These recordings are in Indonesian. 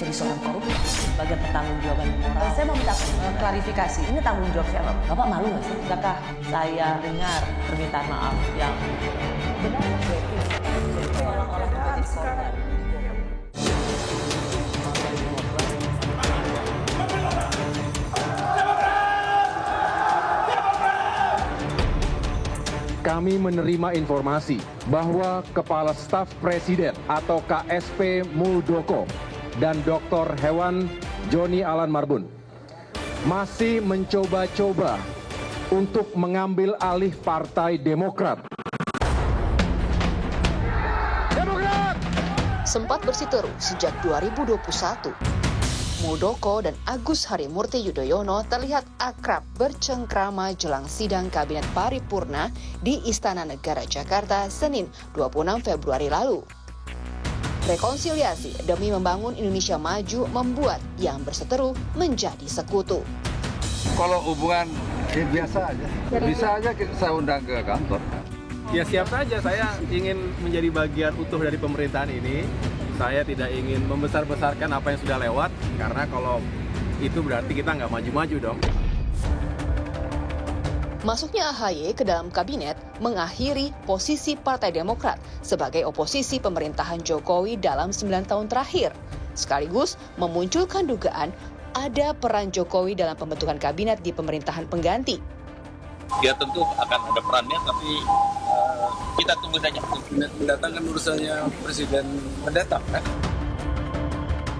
menjadi seorang koruptor sebagai pertanggungjawaban moral. Saya mau minta klarifikasi. Ini tanggung jawab siapa? Bapak malu nggak sih? Apakah saya dengar permintaan maaf yang benar? Orang-orang menjadi korban. Kami menerima informasi bahwa Kepala Staf Presiden atau KSP Muldoko dan Dr. Hewan Joni Alan Marbun masih mencoba-coba untuk mengambil alih Partai Demokrat. Sempat bersiteru sejak 2021. Muldoko dan Agus Harimurti Yudhoyono terlihat akrab bercengkrama jelang sidang Kabinet Paripurna di Istana Negara Jakarta Senin 26 Februari lalu. Rekonsiliasi demi membangun Indonesia maju membuat yang berseteru menjadi sekutu. Kalau hubungan biasa aja, bisa aja saya undang ke kantor. Ya siap saja, saya ingin menjadi bagian utuh dari pemerintahan ini. Saya tidak ingin membesar-besarkan apa yang sudah lewat, karena kalau itu berarti kita nggak maju-maju dong. Masuknya AHY ke dalam kabinet mengakhiri posisi Partai Demokrat sebagai oposisi pemerintahan Jokowi dalam 9 tahun terakhir. Sekaligus memunculkan dugaan ada peran Jokowi dalam pembentukan kabinet di pemerintahan pengganti. Ya tentu akan ada perannya, tapi kita tunggu saja. Mendatangkan urusannya Presiden mendatang, kan?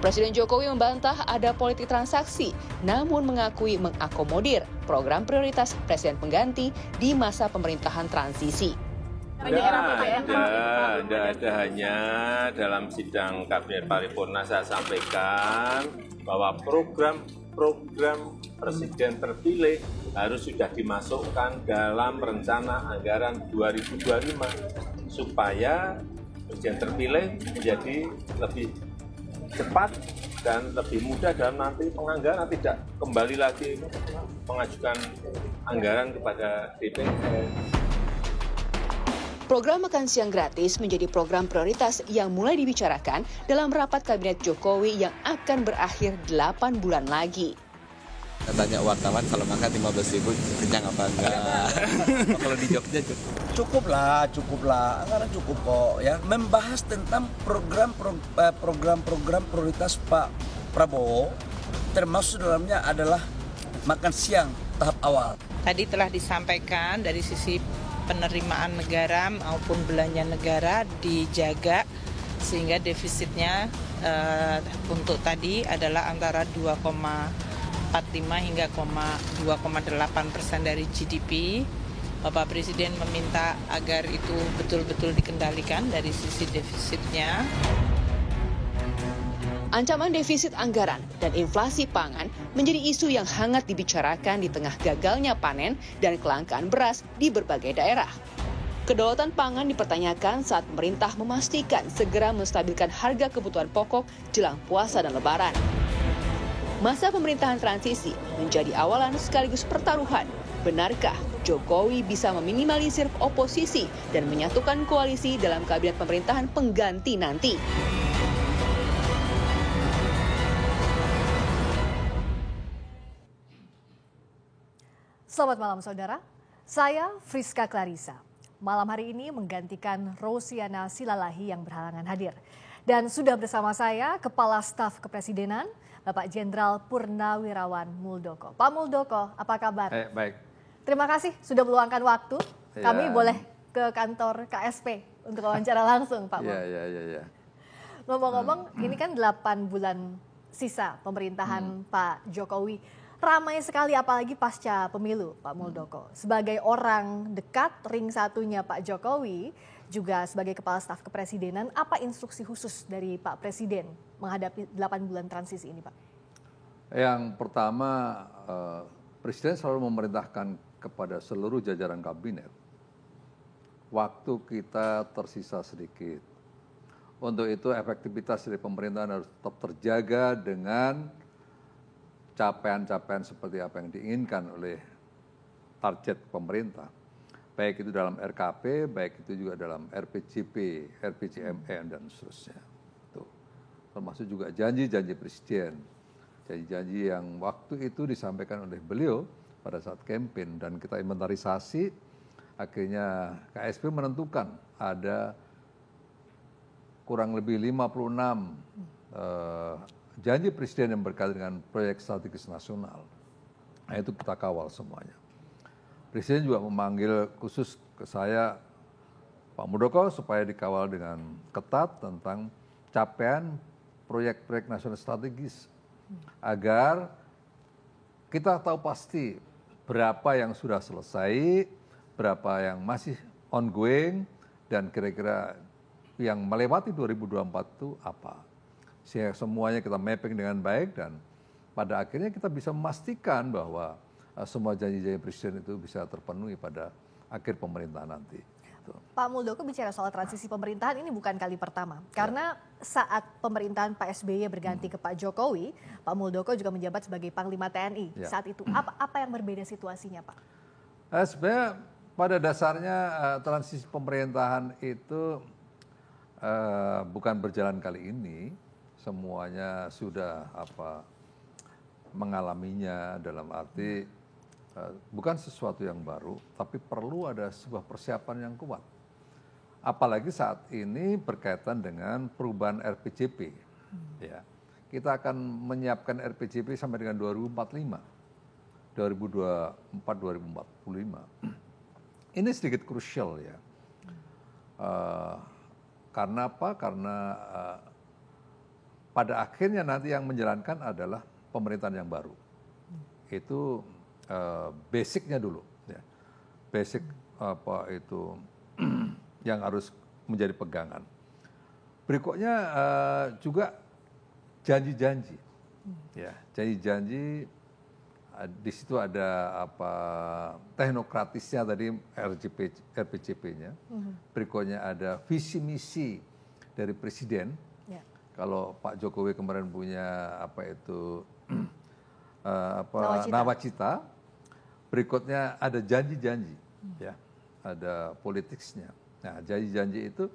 Presiden Jokowi membantah ada politik transaksi, namun mengakui mengakomodir program prioritas Presiden pengganti di masa pemerintahan transisi. Tidak ada, hanya dalam sidang Kabinet Paripurna saya sampaikan bahwa program Presiden terpilih harus sudah dimasukkan dalam rencana anggaran 2025 supaya Presiden terpilih menjadi lebih cepat dan lebih mudah dalam nanti penganggaran, tidak kembali lagi mengajukan anggaran kepada DPR. Program makan siang gratis menjadi program prioritas yang mulai dibicarakan dalam rapat Kabinet Jokowi yang akan berakhir 8 bulan lagi. Tanya wartawan kalau makan 15.000 kenyang apa enggak? Kalau di Jogja cukup lah, anggaran cukup kok ya. Membahas tentang program prioritas Pak Prabowo, termasuk dalamnya adalah makan siang tahap awal. Tadi telah disampaikan dari sisi penerimaan negara maupun belanja negara dijaga sehingga defisitnya untuk tadi adalah antara 2,45 hingga 2,8% dari GDP. Bapak Presiden meminta agar itu betul-betul dikendalikan dari sisi defisitnya. Ancaman defisit anggaran dan inflasi pangan menjadi isu yang hangat dibicarakan di tengah gagalnya panen dan kelangkaan beras di berbagai daerah. Kedaulatan pangan dipertanyakan saat pemerintah memastikan segera menstabilkan harga kebutuhan pokok jelang puasa dan lebaran. Masa pemerintahan transisi menjadi awalan sekaligus pertaruhan. Benarkah Jokowi bisa meminimalisir oposisi dan menyatukan koalisi dalam kabinet pemerintahan pengganti nanti? Selamat malam saudara, saya Friska Clarissa. Malam hari ini menggantikan Rosiana Silalahi yang berhalangan hadir. Dan sudah bersama saya Kepala Staf Kepresidenan, Bapak Jenderal Purnawirawan Muldoko. Pak Muldoko, apa kabar? Baik. Terima kasih sudah meluangkan waktu. Kami boleh ke kantor KSP untuk wawancara langsung, Pak Muldoko. Iya. Ngomong-ngomong, ini kan 8 bulan sisa pemerintahan Pak Jokowi. Ramai sekali apalagi pasca pemilu, Pak Muldoko. Sebagai orang dekat ring satunya Pak Jokowi, juga sebagai Kepala Staf Kepresidenan, apa instruksi khusus dari Pak Presiden menghadapi 8 bulan transisi ini, Pak? Yang pertama, Presiden selalu memerintahkan kepada seluruh jajaran kabinet, waktu kita tersisa sedikit. Untuk itu efektivitas dari pemerintahan harus tetap terjaga dengan capaian-capaian seperti apa yang diinginkan oleh target pemerintah. Baik itu dalam RKP, baik itu juga dalam RPJP, RPJMN, dan seterusnya. Tuh. termasuk juga janji-janji presiden. Janji-janji yang waktu itu disampaikan oleh beliau pada saat kampanye dan kita inventarisasi, akhirnya KSP menentukan ada kurang lebih 56 janji presiden yang berkaitan dengan proyek strategis nasional. Nah itu kita kawal semuanya. Presiden juga memanggil khusus ke saya, Pak Muldoko, supaya dikawal dengan ketat tentang capaian proyek-proyek nasional strategis. Agar kita tahu pasti berapa yang sudah selesai, berapa yang masih ongoing, dan kira-kira yang melewati 2024 itu apa. Sehingga semuanya kita mapping dengan baik dan pada akhirnya kita bisa memastikan bahwa semua janji-janji presiden itu bisa terpenuhi pada akhir pemerintahan nanti. Pak Muldoko bicara soal transisi pemerintahan ini bukan kali pertama. Karena saat pemerintahan Pak SBY berganti ke Pak Jokowi, Pak Muldoko juga menjabat sebagai Panglima TNI. Saat itu apa yang berbeda situasinya, Pak? Sebenarnya pada dasarnya transisi pemerintahan itu bukan berjalan kali ini. Semuanya sudah mengalaminya dalam arti bukan sesuatu yang baru, tapi perlu ada sebuah persiapan yang kuat. Apalagi saat ini berkaitan dengan perubahan RPJP. Ya, kita akan menyiapkan RPJP sampai dengan 2045, 2024-2045. Ini sedikit krusial ya. Karena apa? Karena pada akhirnya nanti yang menjalankan adalah pemerintahan yang baru. Itu basicnya dulu, ya. Basic itu yang harus menjadi pegangan. Berikutnya juga janji-janji, ya, janji-janji. Di situ ada teknokratisnya tadi RPJP-nya. Berikutnya ada visi misi dari presiden. Kalau Pak Jokowi kemarin punya nawacita. Berikutnya ada janji-janji, ya, ada politiknya. Nah, janji-janji itu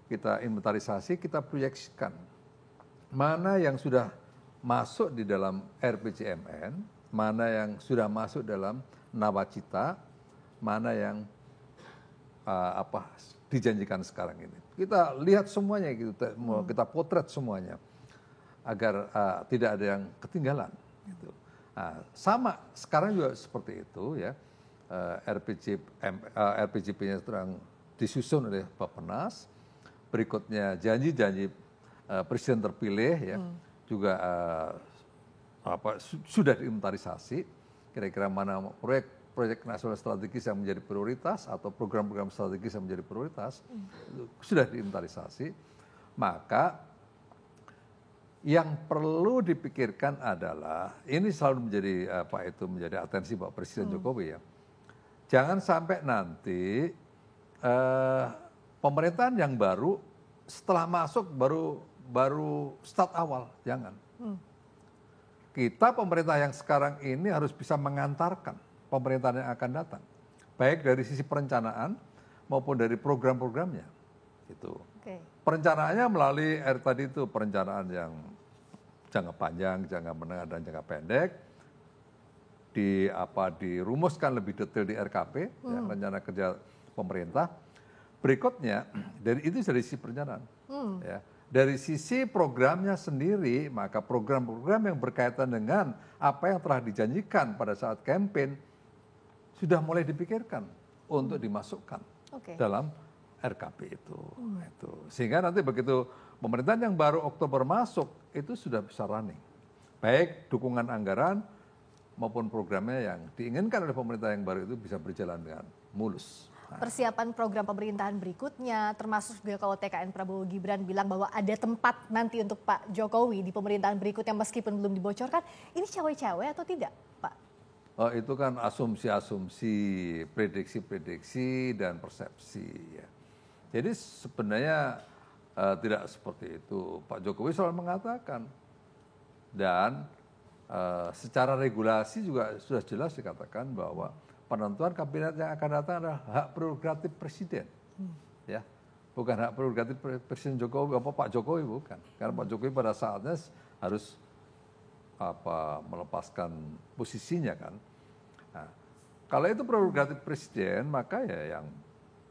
kita inventarisasi, kita proyeksikan mana yang sudah masuk di dalam RPJMN, mana yang sudah masuk dalam nawacita, mana yang dijanjikan sekarang ini. Kita lihat semuanya, kita potret semuanya agar tidak ada yang ketinggalan. Gitu. Sama sekarang juga seperti itu ya. RPJP-nya sedang disusun oleh Bappenas. Berikutnya janji-janji presiden terpilih ya juga sudah diinventarisasi. Kira-kira mana proyek nasional strategis yang menjadi prioritas atau program-program strategis yang menjadi prioritas sudah diinventarisasi. Maka yang perlu dipikirkan adalah, ini selalu menjadi menjadi atensi Pak Presiden Jokowi ya. Jangan sampai nanti pemerintahan yang baru setelah masuk baru start awal, jangan. Kita pemerintah yang sekarang ini harus bisa mengantarkan pemerintahan yang akan datang, baik dari sisi perencanaan maupun dari program-programnya. Itu. Perencanaannya melalui tadi itu perencanaan yang jangka panjang, jangka menengah dan jangka pendek. Dirumuskan lebih detail di RKP, ya, rencana kerja pemerintah. Berikutnya dari sisi perencanaan. Ya. Dari sisi programnya sendiri, maka program-program yang berkaitan dengan apa yang telah dijanjikan pada saat kampanye sudah mulai dipikirkan untuk dimasukkan dalam RKP itu. Sehingga nanti begitu pemerintahan yang baru Oktober masuk, itu sudah bisa running. Baik dukungan anggaran maupun programnya yang diinginkan oleh pemerintah yang baru itu bisa berjalan dengan mulus. Persiapan program pemerintahan berikutnya, termasuk juga kalau TKN Prabowo Gibran bilang bahwa ada tempat nanti untuk Pak Jokowi di pemerintahan berikutnya meskipun belum dibocorkan, ini cawe-cawe atau tidak, Pak? Itu kan asumsi-asumsi, prediksi-prediksi dan persepsi. Ya. Jadi sebenarnya tidak seperti itu. Pak Jokowi selalu mengatakan dan secara regulasi juga sudah jelas dikatakan bahwa penentuan kabinet yang akan datang adalah hak prerogatif presiden. Ya, Bukan hak prerogatif Presiden Jokowi, Pak Jokowi bukan. Karena Pak Jokowi pada saatnya harus melepaskan posisinya kan. Nah, kalau itu prerogatif Presiden, maka ya yang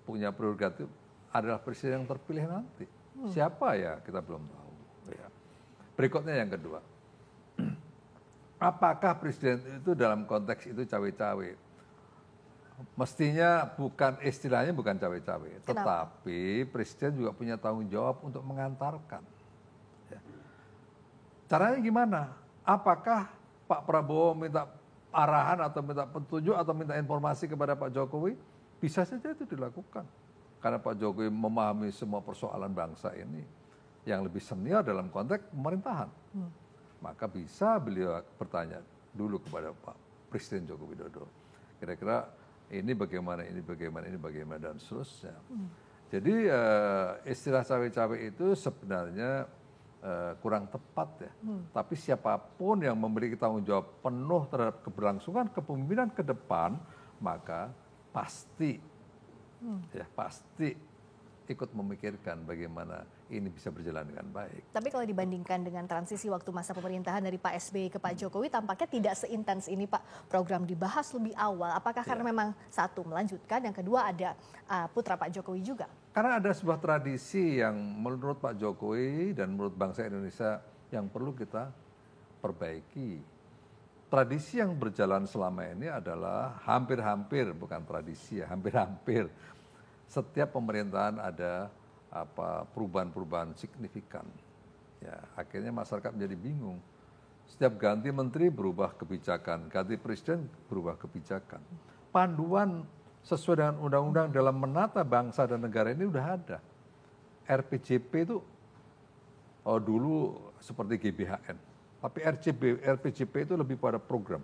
punya prerogatif adalah Presiden yang terpilih nanti. Siapa ya kita belum tahu. Ya. Berikutnya yang kedua, apakah Presiden itu dalam konteks itu cawe-cawe? Mestinya istilahnya bukan cawe-cawe, tetapi Presiden juga punya tanggung jawab untuk mengantarkan. Ya. Caranya gimana? Apakah Pak Prabowo minta arahan atau minta petunjuk atau minta informasi kepada Pak Jokowi? Bisa saja itu dilakukan. Karena Pak Jokowi memahami semua persoalan bangsa ini yang lebih senior dalam konteks pemerintahan. Maka bisa beliau bertanya dulu kepada Pak Presiden Joko Widodo. Kira-kira ini bagaimana, dan seterusnya. Jadi istilah cawe-cawe itu sebenarnya kurang tepat ya. Tapi siapapun yang memiliki tanggung jawab penuh terhadap keberlangsungan kepemimpinan ke depan, maka pasti ikut memikirkan bagaimana ini bisa berjalan dengan baik. Tapi kalau dibandingkan dengan transisi waktu masa pemerintahan dari Pak SBY ke Pak Jokowi, tampaknya tidak seintens ini Pak. Program dibahas lebih awal. Apakah karena memang satu melanjutkan, yang kedua ada putra Pak Jokowi juga? Karena ada sebuah tradisi yang menurut Pak Jokowi dan menurut bangsa Indonesia yang perlu kita perbaiki. Tradisi yang berjalan selama ini adalah hampir-hampir, bukan tradisi ya, hampir-hampir. Setiap pemerintahan ada perubahan-perubahan signifikan. Ya, akhirnya masyarakat menjadi bingung. Setiap ganti menteri berubah kebijakan, ganti presiden berubah kebijakan. Panduan sesuai dengan undang-undang dalam menata bangsa dan negara ini udah ada. RPJP itu dulu seperti GBHN, tapi RPJP itu lebih pada program.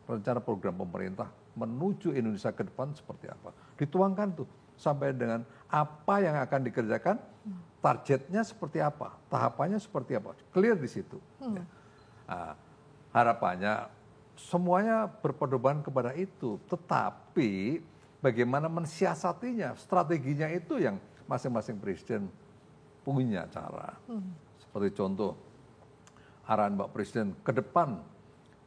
Rencana program pemerintah menuju Indonesia ke depan seperti apa. Dituangkan tuh sampai dengan apa yang akan dikerjakan, targetnya seperti apa, tahapannya seperti apa. Clear di situ. Ya. Nah, harapannya semuanya berpedoman kepada itu. Tetapi bagaimana mensiasatinya, strateginya itu yang masing-masing presiden punya cara. Seperti contoh, arahan Pak Presiden ke depan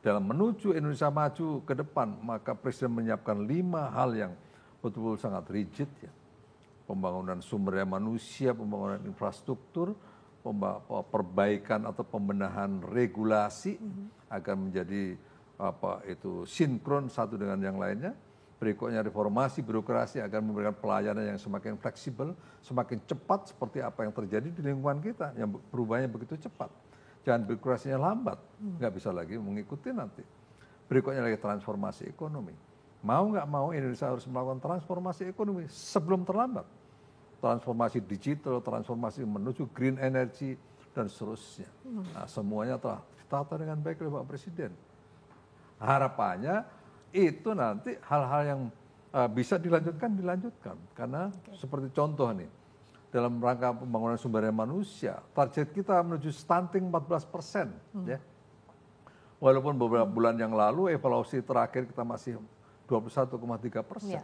dalam menuju Indonesia maju ke depan, maka Presiden menyiapkan 5 hal yang betul-betul sangat rigid ya. Pembangunan sumber daya manusia, pembangunan infrastruktur, perbaikan atau pembenahan regulasi agar menjadi sinkron satu dengan yang lainnya. Berikutnya reformasi birokrasi agar memberikan pelayanan yang semakin fleksibel, semakin cepat seperti apa yang terjadi di lingkungan kita yang perubahannya begitu cepat. Jangan birokrasinya lambat, nggak bisa lagi mengikuti nanti. Berikutnya lagi transformasi ekonomi. Mau nggak mau Indonesia harus melakukan transformasi ekonomi sebelum terlambat. Transformasi digital, transformasi menuju green energy, dan seterusnya. Nah, semuanya telah ditata dengan baik oleh Pak Presiden. Harapannya itu nanti hal-hal yang bisa dilanjutkan. Karena seperti contoh nih, dalam rangka pembangunan sumber daya manusia, target kita menuju stunting 14%. Ya. Walaupun beberapa bulan yang lalu evaluasi terakhir kita masih 21,3%.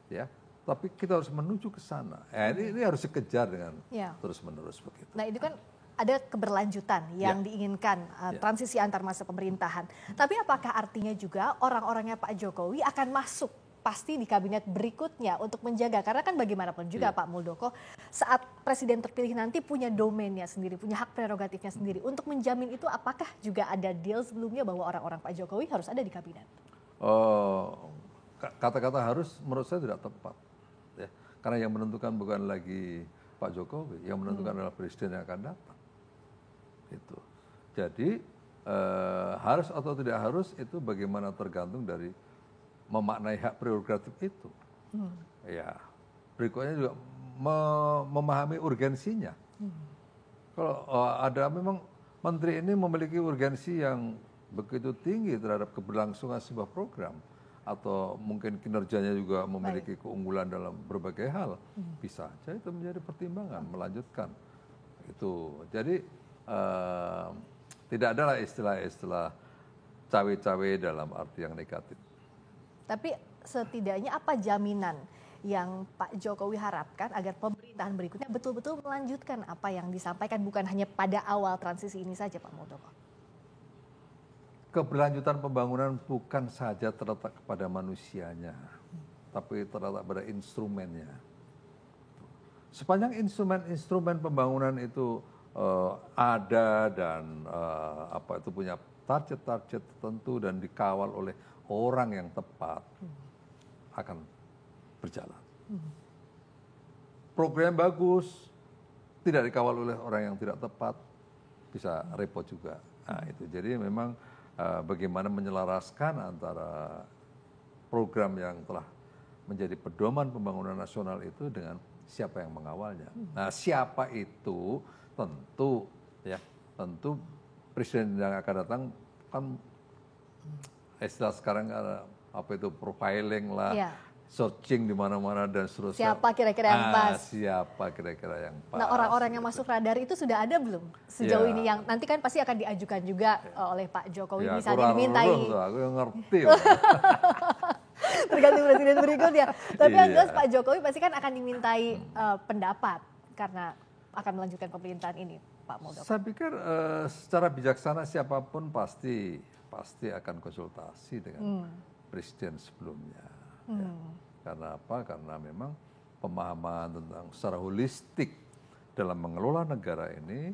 Ya. Tapi kita harus menuju ke sana. Ini harus dikejar dengan terus-menerus begitu. Nah, itu kan ada keberlanjutan yang diinginkan transisi antar masa pemerintahan. Tapi apakah artinya juga orang-orangnya Pak Jokowi akan masuk pasti di kabinet berikutnya untuk menjaga? Karena kan bagaimanapun juga Pak Muldoko, saat presiden terpilih nanti punya domainnya sendiri, punya hak prerogatifnya sendiri. Untuk menjamin itu, apakah juga ada deal sebelumnya bahwa orang-orang Pak Jokowi harus ada di kabinet? Kata-kata harus menurut saya tidak tepat. Ya. Karena yang menentukan bukan lagi Pak Jokowi, yang menentukan adalah presiden yang akan datang. Itu. Jadi harus atau tidak harus itu bagaimana tergantung dari memaknai hak prerogatif itu. Ya, berikutnya juga memahami urgensinya. Kalau ada memang menteri ini memiliki urgensi yang begitu tinggi terhadap keberlangsungan sebuah program, atau mungkin kinerjanya juga memiliki keunggulan dalam berbagai hal, bisa saja itu menjadi pertimbangan melanjutkan itu. Jadi tidak adalah istilah-istilah cawe-cawe dalam arti yang negatif. Tapi setidaknya apa jaminan yang Pak Jokowi harapkan agar pemerintah pemerintahan berikutnya betul-betul melanjutkan apa yang disampaikan, bukan hanya pada awal transisi ini saja, Pak Muldoko? Keberlanjutan pembangunan bukan saja terletak kepada manusianya, tapi terletak pada instrumennya. Sepanjang instrumen pembangunan itu ada dan itu punya target-target tertentu dan dikawal oleh orang yang tepat, akan berjalan. Program bagus, tidak dikawal oleh orang yang tidak tepat, bisa repot juga. Nah, itu jadi memang bagaimana menyelaraskan antara program yang telah menjadi pedoman pembangunan nasional itu dengan siapa yang mengawalnya. Nah, siapa itu tentu presiden yang akan datang kan istilah sekarang profiling lah, searching di mana-mana dan seterusnya. Siapa kira-kira yang pas? Siapa kira-kira yang pas? Nah, orang-orang yang masuk radar itu sudah ada belum sejauh ini, yang nanti kan pasti akan diajukan juga oleh Pak Jokowi, misalnya dimintai. Aku yang ngerti. Tergantung presiden berikutnya. Tapi yang jelas Pak Jokowi pasti kan akan dimintai pendapat karena akan melanjutkan pemerintahan ini, Pak Muldoko. Saya pikir secara bijaksana siapapun pasti akan konsultasi dengan presiden sebelumnya. Ya. Karena apa? Karena memang pemahaman tentang secara holistik dalam mengelola negara ini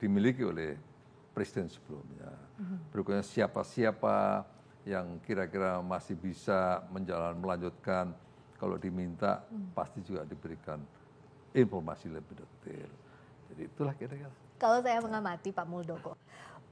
dimiliki oleh presiden sebelumnya. Berikutnya siapa-siapa yang kira-kira masih bisa melanjutkan, kalau diminta pasti juga diberikan informasi lebih detail. Jadi itulah kira-kira. Kalau saya mengamati Pak Muldoko,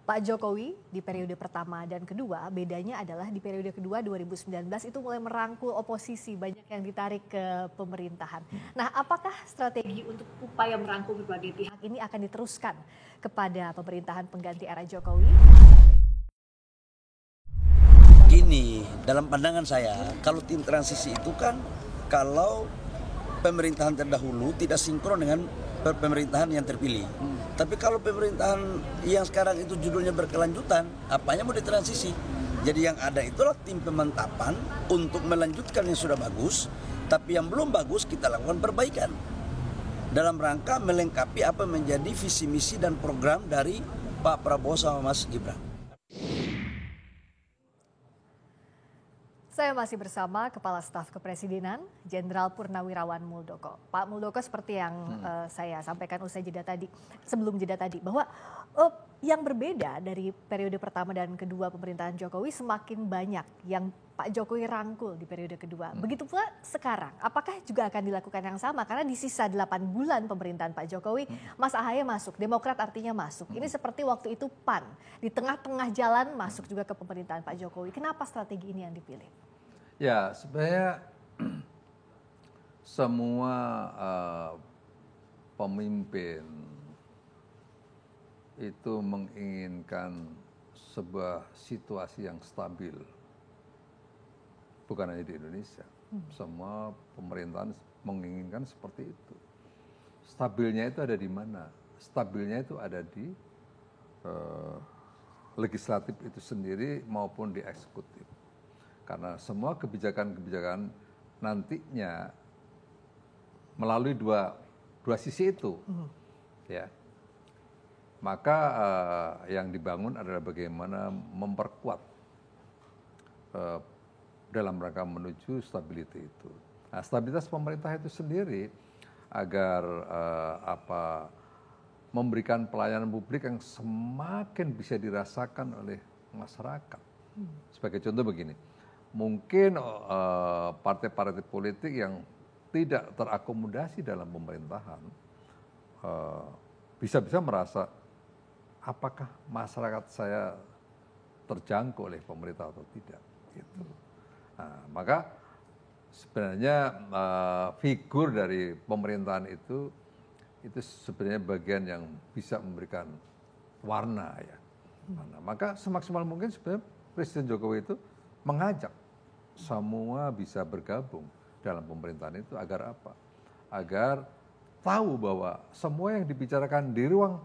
Pak Jokowi di periode pertama dan kedua, bedanya adalah di periode kedua 2019 itu mulai merangkul oposisi, banyak yang ditarik ke pemerintahan. Nah, apakah strategi untuk upaya merangkul berbagai pihak ini akan diteruskan kepada pemerintahan pengganti era Jokowi? Gini, dalam pandangan saya, kalau tim transisi itu kan kalau pemerintahan terdahulu tidak sinkron dengan pemerintahan yang terpilih. Tapi kalau pemerintahan yang sekarang itu judulnya berkelanjutan, apanya mau ditransisi? Jadi yang ada itulah tim pemantapan untuk melanjutkan yang sudah bagus, tapi yang belum bagus kita lakukan perbaikan. Dalam rangka melengkapi apa menjadi visi misi dan program dari Pak Prabowo sama Mas Gibran. Saya masih bersama Kepala Staf Kepresidenan, Jenderal Purnawirawan Muldoko. Pak Muldoko, seperti yang saya sampaikan sebelum jeda tadi, bahwa yang berbeda dari periode pertama dan kedua pemerintahan Jokowi semakin banyak yang Pak Jokowi rangkul di periode kedua. Begitu pula sekarang, apakah juga akan dilakukan yang sama? Karena di sisa 8 bulan pemerintahan Pak Jokowi, Mas Ahaye masuk, Demokrat artinya masuk. Ini seperti waktu itu PAN, di tengah-tengah jalan masuk juga ke pemerintahan Pak Jokowi. Kenapa strategi ini yang dipilih? Ya, sebenarnya semua pemimpin itu menginginkan sebuah situasi yang stabil. Bukan hanya di Indonesia, semua pemerintahan menginginkan seperti itu. Stabilnya itu ada di mana? Stabilnya itu ada di legislatif itu sendiri maupun di eksekutif. Karena semua kebijakan-kebijakan nantinya melalui dua sisi itu, ya. Maka yang dibangun adalah bagaimana memperkuat dalam rangka menuju stability itu. Nah, stabilitas pemerintah itu sendiri agar memberikan pelayanan publik yang semakin bisa dirasakan oleh masyarakat. Sebagai contoh begini. Mungkin partai-partai politik yang tidak terakomodasi dalam pemerintahan bisa-bisa merasa apakah masyarakat saya terjangkau oleh pemerintah atau tidak. Gitu. Nah, maka sebenarnya figur dari pemerintahan itu sebenarnya bagian yang bisa memberikan warna ya. Nah, maka semaksimal mungkin sebenarnya Presiden Jokowi itu mengajak semua bisa bergabung dalam pemerintahan itu agar apa? Agar tahu bahwa semua yang dibicarakan di ruang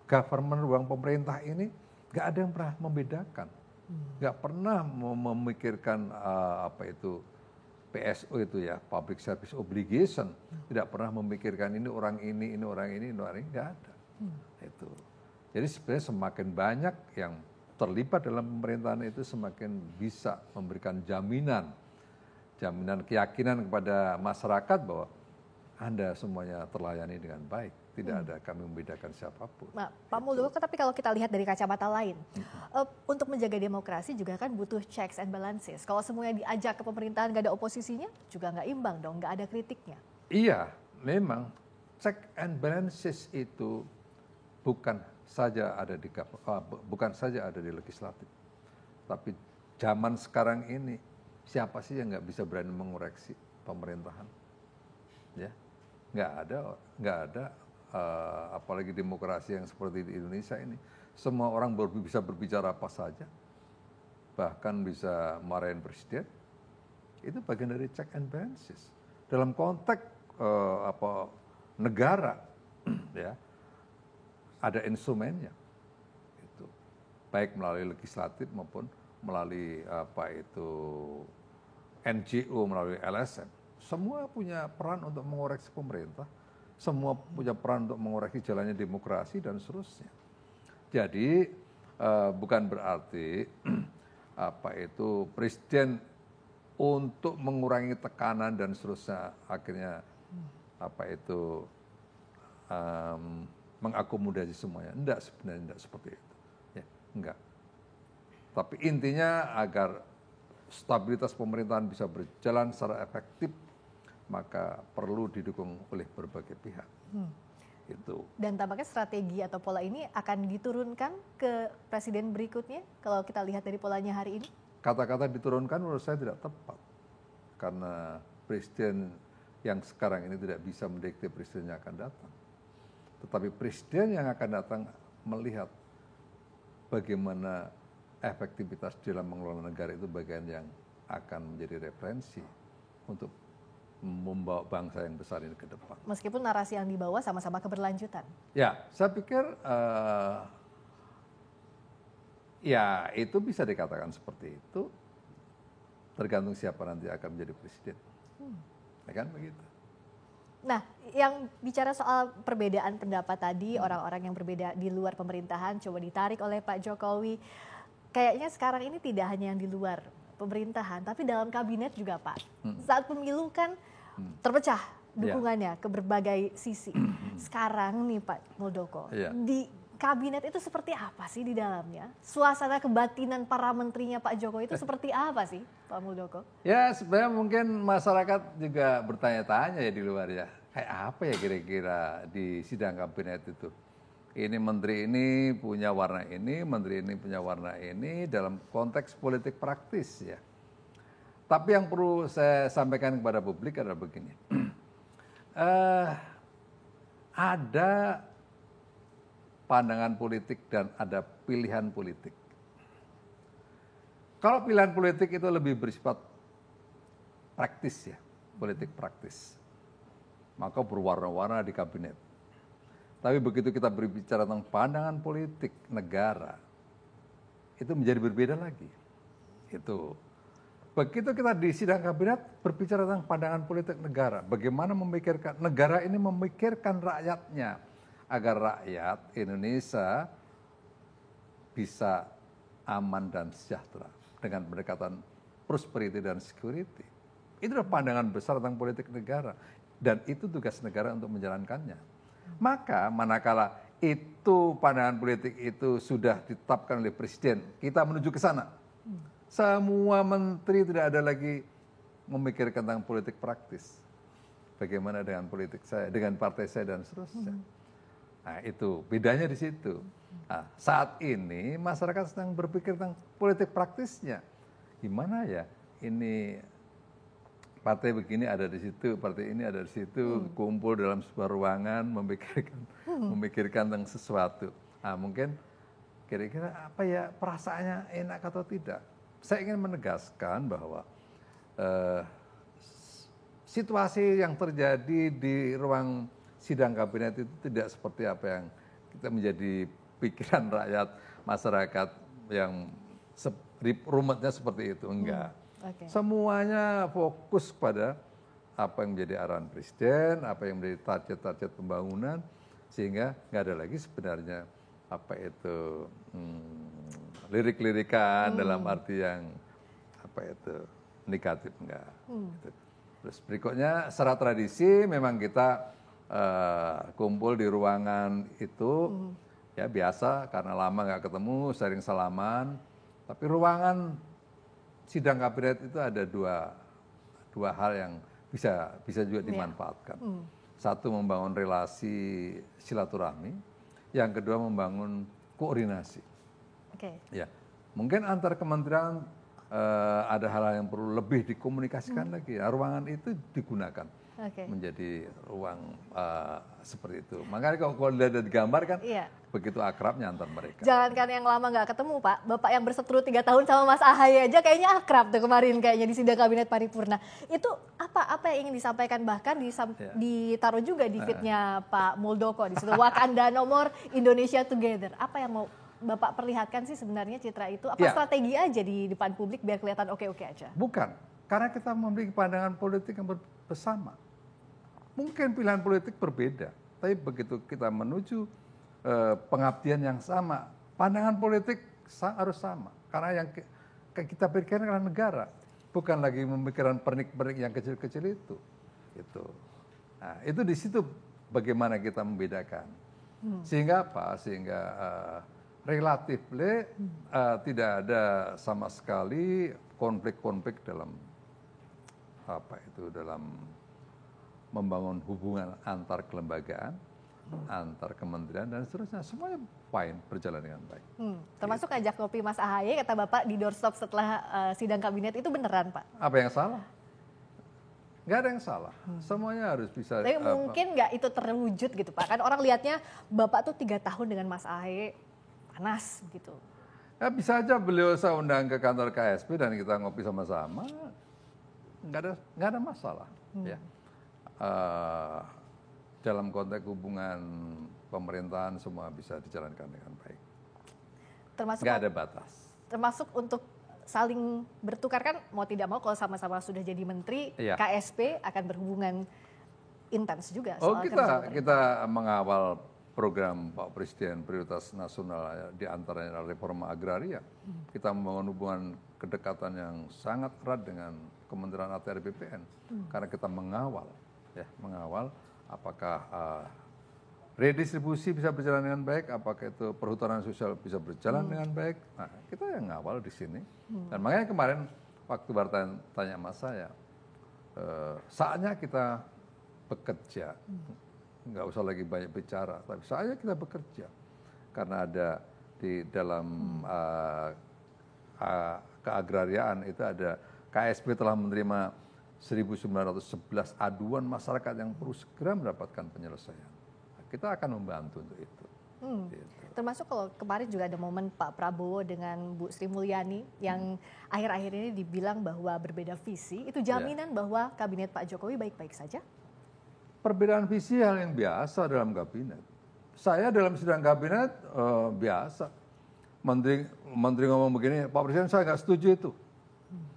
government, ruang pemerintah ini gak ada yang pernah membedakan. Gak pernah memikirkan PSO itu ya, Public Service Obligation, tidak pernah memikirkan ini orang ini orang ini, nggak ada. Itu. Jadi sebenarnya semakin banyak yang terlibat dalam pemerintahan itu semakin bisa memberikan jaminan keyakinan kepada masyarakat bahwa Anda semuanya terlayani dengan baik. Tidak ada kami membedakan siapapun. Nah, Pak Muldoko, tapi kalau kita lihat dari kacamata lain, untuk menjaga demokrasi juga kan butuh checks and balances. Kalau semuanya diajak ke pemerintahan nggak ada oposisinya, juga nggak imbang dong, nggak ada kritiknya. Iya, memang check and balances itu bukan saja ada di legislatif, tapi zaman sekarang ini siapa sih yang nggak bisa berani mengoreksi pemerintahan? Ya, nggak ada. Apalagi demokrasi yang seperti di Indonesia ini, semua orang bisa berbicara apa saja, bahkan bisa marahin presiden. Itu bagian dari check and balances. Dalam konteks negara, ya, ada instrumennya, itu baik melalui legislatif maupun melalui NGO, melalui LSM. Semua punya peran untuk mengoreksi pemerintah. Semua punya peran untuk mengoreksi jalannya demokrasi dan seterusnya. Jadi bukan berarti presiden untuk mengurangi tekanan dan seterusnya akhirnya mengakomodasi semuanya. Enggak, sebenarnya enggak seperti itu. Ya, enggak. Tapi intinya agar stabilitas pemerintahan bisa berjalan secara efektif, maka perlu didukung oleh berbagai pihak. Itu. Dan tampaknya strategi atau pola ini akan diturunkan ke presiden berikutnya kalau kita lihat dari polanya hari ini? Kata-kata diturunkan menurut saya tidak tepat. Karena presiden yang sekarang ini tidak bisa mendikte presiden yang akan datang. Tetapi presiden yang akan datang melihat bagaimana efektivitas dalam mengelola negara itu bagian yang akan menjadi referensi untuk membawa bangsa yang besar ini ke depan. Meskipun narasi yang dibawa sama-sama keberlanjutan. Ya, saya pikir ya itu bisa dikatakan seperti itu. Tergantung siapa nanti akan menjadi presiden. Ya kan begitu. Nah, yang bicara soal perbedaan pendapat tadi, orang-orang yang berbeda di luar pemerintahan coba ditarik oleh Pak Jokowi. Kayaknya sekarang ini tidak hanya yang di luar pemerintahan, tapi dalam kabinet juga, Pak. Saat pemilu kan terpecah dukungannya ke berbagai sisi. Sekarang nih Pak Muldoko, di kabinet itu seperti apa sih di dalamnya? Suasana kebatinan para menterinya Pak Jokowi itu seperti apa sih, Pak Muldoko? Ya sebenarnya mungkin masyarakat juga bertanya-tanya ya di luar ya. Kayak apa ya kira-kira di sidang kabinet itu? Ini menteri ini punya warna ini, menteri ini punya warna ini dalam konteks politik praktis ya. Tapi yang perlu saya sampaikan kepada publik adalah begini. Ada pandangan politik dan ada pilihan politik. Kalau pilihan politik itu lebih bersifat praktis ya, politik praktis. Maka berwarna-warna di kabinet. Tapi begitu kita berbicara tentang pandangan politik negara, itu menjadi berbeda lagi. Itu. Begitu kita di sidang kabinet berbicara tentang pandangan politik negara, bagaimana memikirkan negara ini memikirkan rakyatnya agar rakyat Indonesia bisa aman dan sejahtera dengan pendekatan prosperity dan security. Itu adalah pandangan besar tentang politik negara dan itu tugas negara untuk menjalankannya. Maka manakala itu pandangan politik itu sudah ditetapkan oleh presiden, kita menuju ke sana. Semua menteri tidak ada lagi memikirkan tentang politik praktis. Bagaimana dengan politik saya, dengan partai saya dan seterusnya. Nah itu bedanya di situ. Nah, saat ini masyarakat sedang berpikir tentang politik praktisnya. Gimana ya ini partai begini ada di situ, partai ini ada di situ, kumpul dalam sebuah ruangan memikirkan tentang sesuatu. Nah mungkin kira-kira apa ya perasaannya enak atau tidak. Saya ingin menegaskan bahwa situasi yang terjadi di ruang sidang kabinet itu tidak seperti apa yang kita menjadi pikiran rakyat, masyarakat yang rumitnya seperti itu, enggak. Semuanya fokus pada apa yang menjadi arahan presiden, apa yang menjadi target-target pembangunan, sehingga nggak ada lagi sebenarnya apa itu lirik-lirikan dalam arti yang apa itu negatif enggak. Gitu. Terus berikutnya secara tradisi memang kita kumpul di ruangan itu ya biasa karena lama nggak ketemu, sering salaman. Tapi ruangan sidang kabinet itu ada dua hal yang bisa juga dimanfaatkan. Satu membangun relasi silaturahmi, yang kedua membangun koordinasi. Ya, mungkin antar kementerian ada hal yang perlu lebih dikomunikasikan lagi. Ya, ruangan itu digunakan menjadi ruang seperti itu. Makanya kalau dilihat dari gambar kan begitu akrabnya antar mereka. Jangankan yang lama nggak ketemu Pak, Bapak yang berseteru 3 tahun sama Mas Ahaye aja kayaknya akrab tuh kemarin kayaknya di sidang kabinet paripurna. Itu apa yang ingin disampaikan, bahkan ditaruh juga di feed-nya Pak Muldoko di situ, Wakanda nomor Indonesia Together. Apa yang mau Bapak perlihatkan sih sebenarnya citra itu? Apa strategi aja di depan publik biar kelihatan oke-oke aja? Bukan, karena kita memiliki pandangan politik yang bersama. Mungkin pilihan politik berbeda, tapi begitu kita menuju pengabdian yang sama, pandangan politik harus sama. Karena yang kita pikirkan adalah negara, bukan lagi memikirkan pernik-pernik yang kecil-kecil itu. Nah, itu di situ bagaimana kita membedakan. Sehingga apa? Sehingga relatif tidak ada sama sekali konflik-konflik dalam dalam membangun hubungan antar kelembagaan, antar kementerian dan seterusnya, semuanya fine, berjalan dengan baik. Termasuk ajak ngopi Mas Ahaye, kata Bapak di doorstop setelah sidang kabinet, itu beneran Pak? Apa yang salah? Nggak ada yang salah, semuanya harus bisa. Tapi mungkin nggak itu terwujud gitu Pak, kan orang lihatnya Bapak tuh 3 tahun dengan Mas Ahaye panas gitu. Ya bisa aja beliau saya undang ke kantor KSP dan kita ngopi sama-sama, nggak ada masalah. Ya. Dalam konteks hubungan pemerintahan semua bisa dijalankan dengan baik. Nggak ada batas. Termasuk untuk saling bertukar kan, mau tidak mau kalau sama-sama sudah jadi menteri, KSP akan berhubungan intens juga. Soal kita mengawal program Pak Presiden prioritas nasional, di antaranya reforma agraria. Kita membangun hubungan kedekatan yang sangat erat dengan Kementerian ATR BPN karena kita mengawal apakah redistribusi bisa berjalan dengan baik, apakah itu perhutanan sosial bisa berjalan dengan baik. Nah, kita yang ngawal di sini. Dan makanya kemarin waktu tanya sama saya, saatnya kita bekerja. Nggak usah lagi banyak bicara, tapi saatnya kita bekerja. Karena ada di dalam keagrariaan itu ada KSP telah menerima 1.911 aduan masyarakat yang perlu segera mendapatkan penyelesaian. Kita akan membantu untuk itu. Termasuk kalau kemarin juga ada momen Pak Prabowo dengan Bu Sri Mulyani yang akhir-akhir ini dibilang bahwa berbeda visi, itu jaminan bahwa kabinet Pak Jokowi baik-baik saja? Perbedaan visi hal yang biasa dalam kabinet. Saya dalam sidang kabinet biasa. Menteri ngomong begini, Pak Presiden saya nggak setuju itu.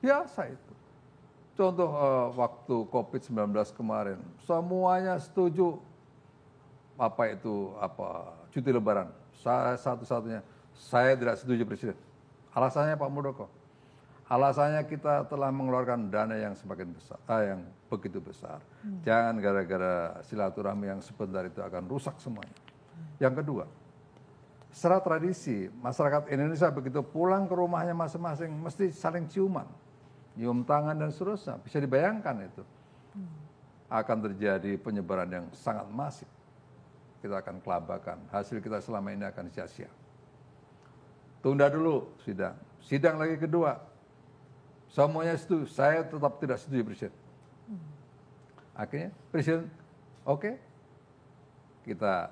Biasa itu. Contoh waktu COVID-19 kemarin, semuanya setuju cuti lebaran. Saya satu-satunya, saya tidak setuju Presiden. Alasannya Pak Muldoko. Alasannya kita telah mengeluarkan dana yang semakin besar, yang begitu besar. Jangan gara-gara silaturahmi yang sebentar itu akan rusak semuanya. Yang kedua, secara tradisi masyarakat Indonesia begitu pulang ke rumahnya masing-masing mesti saling ciuman. Nyium tangan dan seterusnya, bisa dibayangkan itu. Akan terjadi penyebaran yang sangat masif. Kita akan kelabakan, hasil kita selama ini akan sia-sia. Tunda dulu sidang. Sidang lagi kedua. Semuanya setuju, saya tetap tidak setuju Presiden. Akhirnya Presiden, oke, kita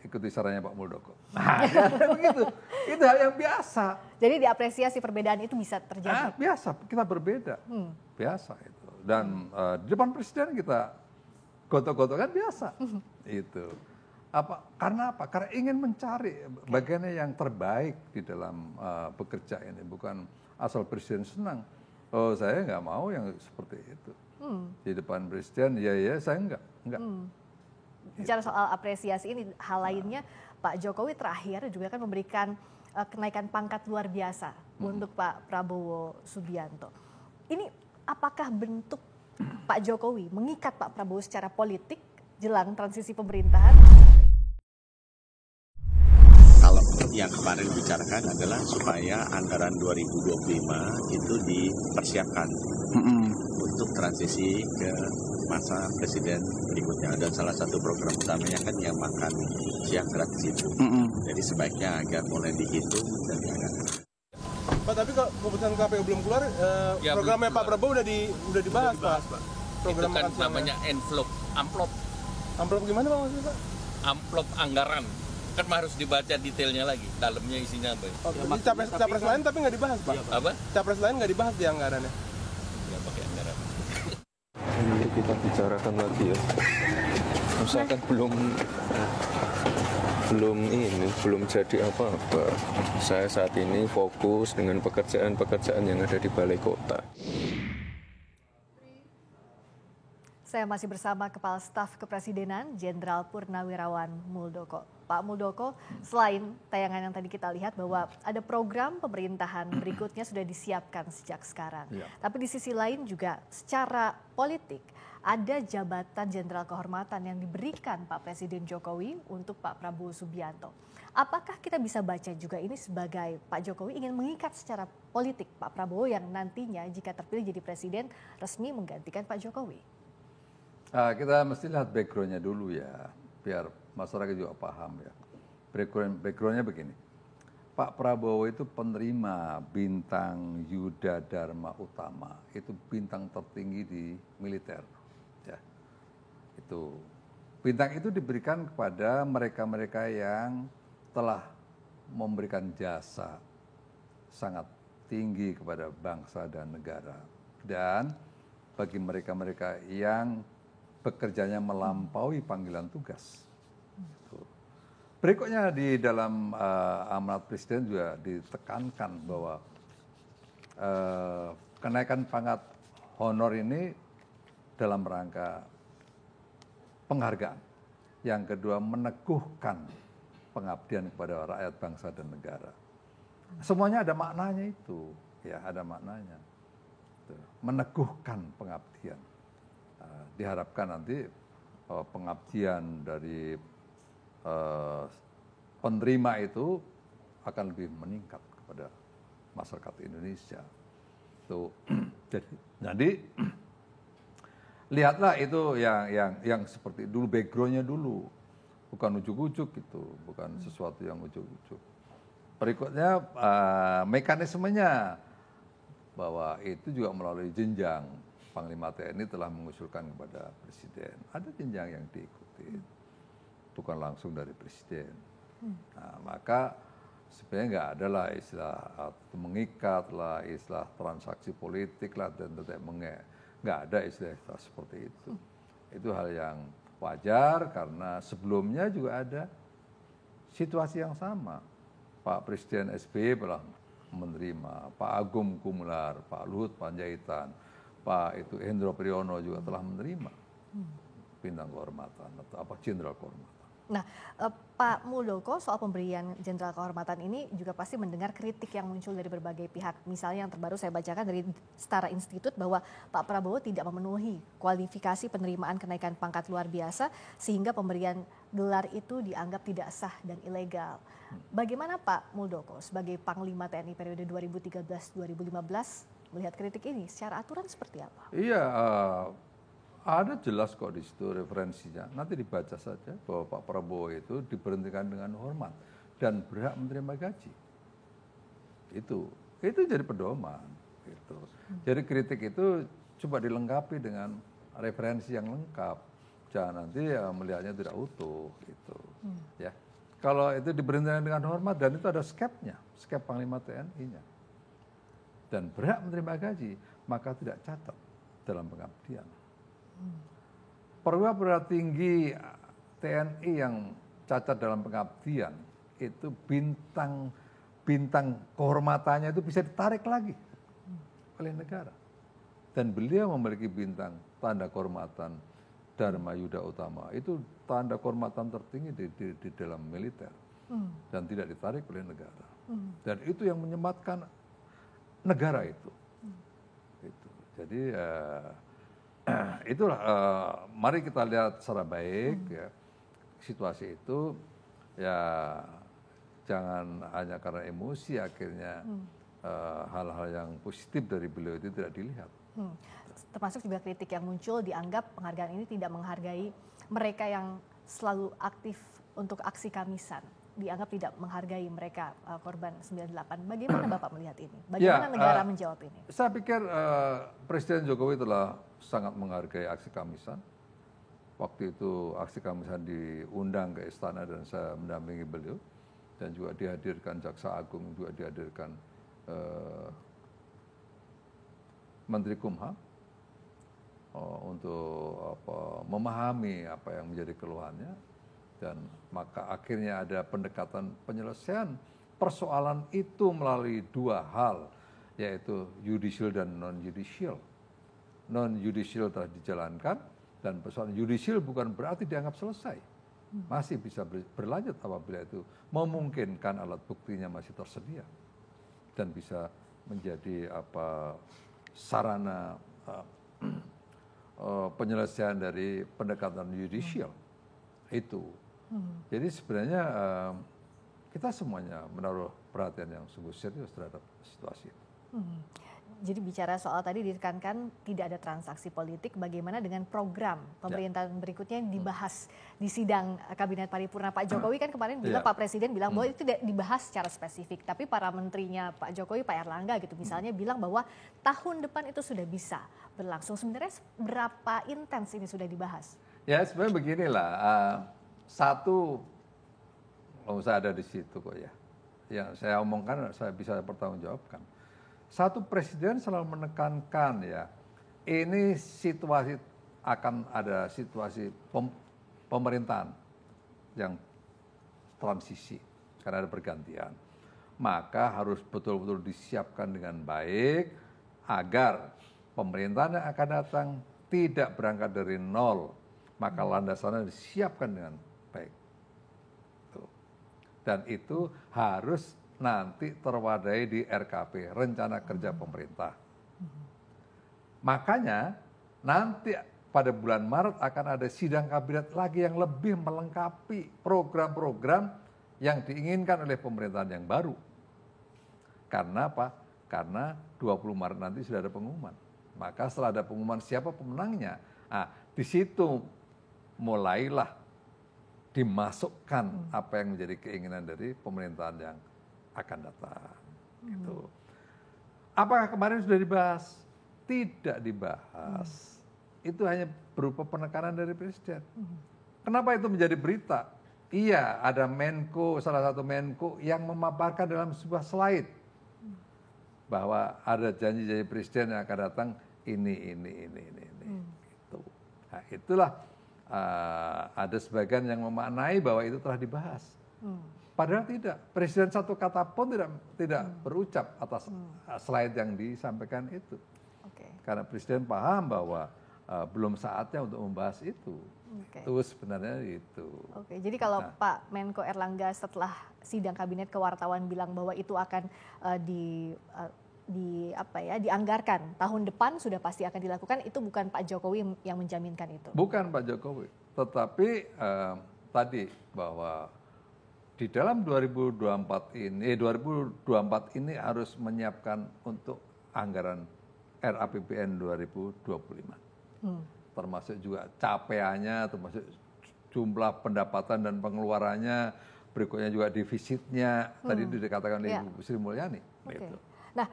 ikuti sarannya Pak Muldoko. Nah, begitu. Itu hal yang biasa. Jadi diapresiasi perbedaan itu bisa terjadi. Biasa, kita berbeda. Biasa itu. Dan di depan Presiden kita gotok-gotokan biasa. Itu. Karena apa? Karena ingin mencari bagiannya yang terbaik di dalam bekerja ini. Bukan asal Presiden senang. Oh, saya nggak mau yang seperti itu. Di depan presiden, ya saya enggak. Bicara soal apresiasi ini, hal lainnya Pak Jokowi terakhir juga kan memberikan kenaikan pangkat luar biasa untuk Pak Prabowo Subianto. Ini apakah bentuk Pak Jokowi mengikat Pak Prabowo secara politik jelang transisi pemerintahan? Kalau yang kemarin dibicarakan adalah supaya anggaran 2025 itu dipersiapkan untuk transisi ke masa presiden berikutnya. Dan salah satu program utamanya kan yang makan siang gratis itu. Jadi sebaiknya agar mulai dihitung dan dianggarkan. Pak, tapi kalau keputusan KPU belum keluar, programnya Pak Prabowo udah dibahas, Pak. Program itu kan namanya amplop. Amplop gimana Pak maksudnya, Pak? Amplop anggaran. Kan harus dibaca detailnya lagi, dalamnya isinya apa. Capres lain tapi nggak dibahas, Pak. Apa? Capres lain nggak dibahas di anggarannya. Ya pakai anggaran. Nanti kita bicarakan lagi ya. Misalkan belum jadi apa-apa. Saya saat ini fokus dengan pekerjaan-pekerjaan yang ada di Balai Kota. Saya masih bersama Kepala Staf Kepresidenan Jenderal Purnawirawan Muldoko. Pak Muldoko, selain tayangan yang tadi kita lihat bahwa ada program pemerintahan berikutnya sudah disiapkan sejak sekarang. Ya. Tapi di sisi lain juga secara politik ada jabatan Jenderal Kehormatan yang diberikan Pak Presiden Jokowi untuk Pak Prabowo Subianto. Apakah kita bisa baca juga ini sebagai Pak Jokowi ingin mengikat secara politik Pak Prabowo yang nantinya jika terpilih jadi presiden resmi menggantikan Pak Jokowi? Kita mesti lihat background-nya dulu ya, biar masyarakat juga paham ya. Background-nya begini, Pak Prabowo itu penerima bintang Yuda Dharma Utama, itu bintang tertinggi di militer. Ya. Itu bintang itu diberikan kepada mereka-mereka yang telah memberikan jasa sangat tinggi kepada bangsa dan negara. Dan bagi mereka-mereka yang bekerjanya melampaui panggilan tugas. Berikutnya di dalam amanat Presiden juga ditekankan bahwa kenaikan pangkat honor ini dalam rangka penghargaan. Yang kedua, meneguhkan pengabdian kepada rakyat, bangsa dan negara. Semuanya ada maknanya itu, ya ada maknanya. Meneguhkan pengabdian. Diharapkan nanti pengabdian dari penerima itu akan lebih meningkat kepada masyarakat Indonesia. Jadi lihatlah itu yang seperti dulu, backgroundnya dulu, bukan ujuk-ujuk gitu, bukan sesuatu yang ujuk-ujuk. Berikutnya mekanismenya bahwa itu juga melalui jenjang. Panglima TNI telah mengusulkan kepada Presiden. Ada jenjang yang diikuti, bukan langsung dari Presiden. Nah, maka sebenarnya nggak ada lah istilah mengikat lah, istilah transaksi politik lah, dan nggak ada istilah seperti itu. Itu hal yang wajar karena sebelumnya juga ada situasi yang sama. Pak Presiden SBY telah menerima, Pak Agung Gumelar, Pak Luhut Panjaitan, Pak Hendro Priyono juga telah menerima bintang kehormatan atau jenderal kehormatan. Nah, Pak Muldoko, soal pemberian jenderal kehormatan ini juga pasti mendengar kritik yang muncul dari berbagai pihak. Misalnya yang terbaru saya bacakan dari Setara Institut bahwa Pak Prabowo tidak memenuhi kualifikasi penerimaan kenaikan pangkat luar biasa sehingga pemberian gelar itu dianggap tidak sah dan ilegal. Bagaimana Pak Muldoko sebagai Panglima TNI periode 2013-2015 melihat kritik ini, secara aturan seperti apa? Iya, ada jelas kok di situ referensinya. Nanti dibaca saja bahwa Pak Prabowo itu diberhentikan dengan hormat dan berhak menerima gaji. Itu jadi pedoman. Gitu. Jadi kritik itu coba dilengkapi dengan referensi yang lengkap. Jangan nanti melihatnya tidak utuh. Gitu. Ya. Kalau itu diberhentikan dengan hormat dan itu ada skepnya, skep Panglima TNI-nya. Dan berhak menerima gaji, maka tidak catat dalam pengabdian. Perwira tinggi TNI yang cacat dalam pengabdian itu bintang kehormatannya itu bisa ditarik lagi oleh negara. Dan beliau memiliki bintang tanda kehormatan Dharma Yuda Utama. Itu tanda kehormatan tertinggi di dalam militer. Dan tidak ditarik oleh negara. Dan itu yang menyematkan negara itu. Jadi itulah mari kita lihat secara baik ya, situasi itu ya, jangan hanya karena emosi akhirnya hal-hal yang positif dari beliau itu tidak dilihat. Termasuk juga kritik yang muncul dianggap penghargaan ini tidak menghargai mereka yang selalu aktif untuk aksi Kamisan. Dianggap tidak menghargai mereka korban 98. Bagaimana Bapak melihat ini? Bagaimana negara menjawab ini? Saya pikir Presiden Jokowi telah sangat menghargai aksi Kamisan. Waktu itu aksi Kamisan diundang ke istana dan saya mendampingi beliau. Dan juga dihadirkan Jaksa Agung, juga dihadirkan Menteri Kumham untuk memahami apa yang menjadi keluhannya. Dan maka akhirnya ada pendekatan penyelesaian persoalan itu melalui dua hal, yaitu judicial dan non-judicial. Non-judicial telah dijalankan, dan persoalan judicial bukan berarti dianggap selesai. Masih bisa berlanjut apabila itu memungkinkan alat buktinya masih tersedia. Dan bisa menjadi sarana penyelesaian dari pendekatan judicial. Itu. Jadi sebenarnya kita semuanya menaruh perhatian yang sungguh serius terhadap situasi itu. Jadi bicara soal tadi ditekankan tidak ada transaksi politik, bagaimana dengan program pemerintahan berikutnya yang dibahas di sidang Kabinet Paripurna. Pak Jokowi kan kemarin bilang, Pak Presiden bilang bahwa itu tidak dibahas secara spesifik, tapi para menterinya Pak Jokowi, Pak Erlangga gitu misalnya bilang bahwa tahun depan itu sudah bisa berlangsung. Sebenarnya berapa intens ini sudah dibahas? Ya sebenarnya beginilah, satu, saya ada di situ kok ya. Yang saya omongkan saya bisa pertanggungjawabkan. Satu, Presiden selalu menekankan ya, ini situasi akan ada situasi pemerintahan yang transisi karena ada pergantian. Maka harus betul-betul disiapkan dengan baik agar pemerintahan yang akan datang tidak berangkat dari nol. Maka landasannya disiapkan dengan baik. Dan itu harus nanti terwadai di RKP, Rencana Kerja Pemerintah. Makanya nanti pada bulan Maret akan ada sidang kabinet lagi yang lebih melengkapi program-program yang diinginkan oleh pemerintahan yang baru. Karena apa? Karena 20 Maret nanti sudah ada pengumuman. Maka setelah ada pengumuman siapa pemenangnya, di situ mulailah dimasukkan apa yang menjadi keinginan dari pemerintahan yang akan datang. Gitu. Apakah kemarin sudah dibahas? Tidak dibahas. Itu hanya berupa penekanan dari Presiden. Kenapa itu menjadi berita? Iya, ada Menko, salah satu Menko yang memaparkan dalam sebuah slide bahwa ada janji-janji Presiden yang akan datang ini. Gitu. Nah, itulah ada sebagian yang memaknai bahwa itu telah dibahas. Padahal tidak. Presiden satu kata pun tidak berucap atas slide yang disampaikan itu. Karena Presiden paham bahwa belum saatnya untuk membahas itu. Itu sebenarnya itu. Jadi kalau Pak Menko Erlangga setelah sidang kabinet ke wartawan bilang bahwa itu akan dianggarkan tahun depan sudah pasti akan dilakukan, itu bukan Pak Jokowi yang menjaminkan itu. Bukan Pak Jokowi, tetapi tadi bahwa di dalam 2024 ini harus menyiapkan untuk anggaran RAPBN 2025. Termasuk juga capaiannya, termasuk jumlah pendapatan dan pengeluarannya, berikutnya juga defisitnya, tadi dikatakan oleh Ibu Sri Mulyani. Gitu. Nah,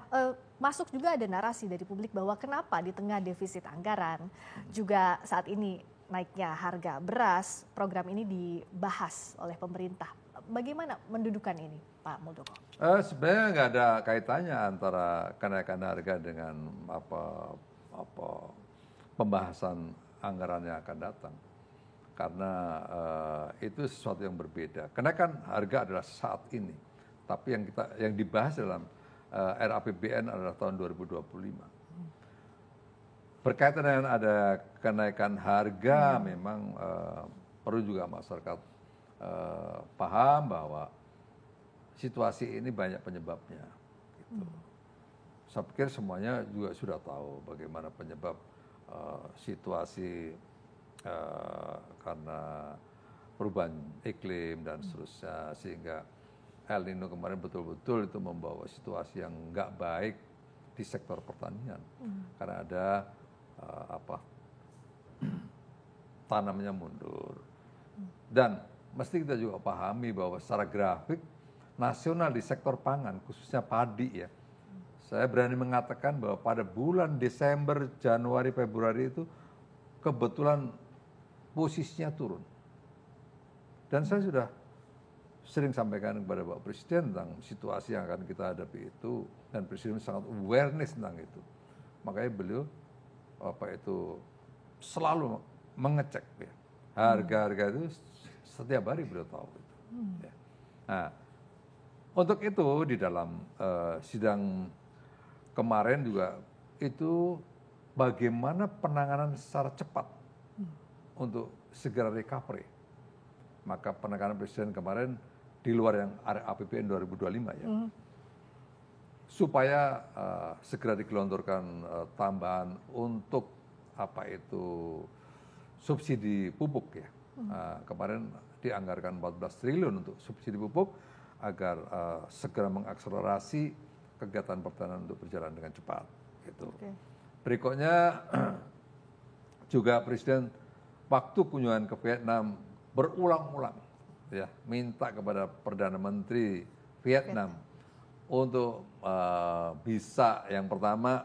masuk juga ada narasi dari publik bahwa kenapa di tengah defisit anggaran, juga saat ini naiknya harga beras, program ini dibahas oleh pemerintah. Bagaimana mendudukan ini, Pak Muldoko? Sebenarnya nggak ada kaitannya antara kenaikan harga dengan pembahasan anggaran yang akan datang. Karena itu sesuatu yang berbeda. Kenaikan harga adalah saat ini, tapi yang dibahas dalam RAPBN adalah tahun 2025. berkaitan dengan ada kenaikan harga, memang perlu juga masyarakat paham bahwa situasi ini banyak penyebabnya. Gitu. Saya pikir semuanya juga sudah tahu bagaimana penyebab situasi karena perubahan iklim dan seterusnya, sehingga El Nino kemarin betul-betul itu membawa situasi yang nggak baik di sektor pertanian, karena ada tanamnya mundur. Dan mesti kita juga pahami bahwa secara grafik nasional di sektor pangan, khususnya padi ya, saya berani mengatakan bahwa pada bulan Desember, Januari, Februari itu kebetulan posisinya turun. Dan saya sudah sering sampaikan kepada Bapak Presiden tentang situasi yang akan kita hadapi itu, dan Presiden sangat awareness tentang itu. Makanya beliau selalu mengecek ya. Harga-harga itu setiap hari beliau tahu itu. Ya. Nah, untuk itu di dalam sidang kemarin juga itu bagaimana penanganan secara cepat untuk segera recovery. Maka penanganan Presiden kemarin di luar yang APBN 2025 ya, supaya segera digelontorkan tambahan untuk subsidi pupuk ya. Kemarin dianggarkan 14 triliun untuk subsidi pupuk agar segera mengakselerasi kegiatan pertanian untuk berjalan dengan cepat. Gitu. Okay. Berikutnya juga Presiden waktu kunjungan ke Vietnam berulang-ulang ya minta kepada Perdana Menteri Vietnam untuk bisa yang pertama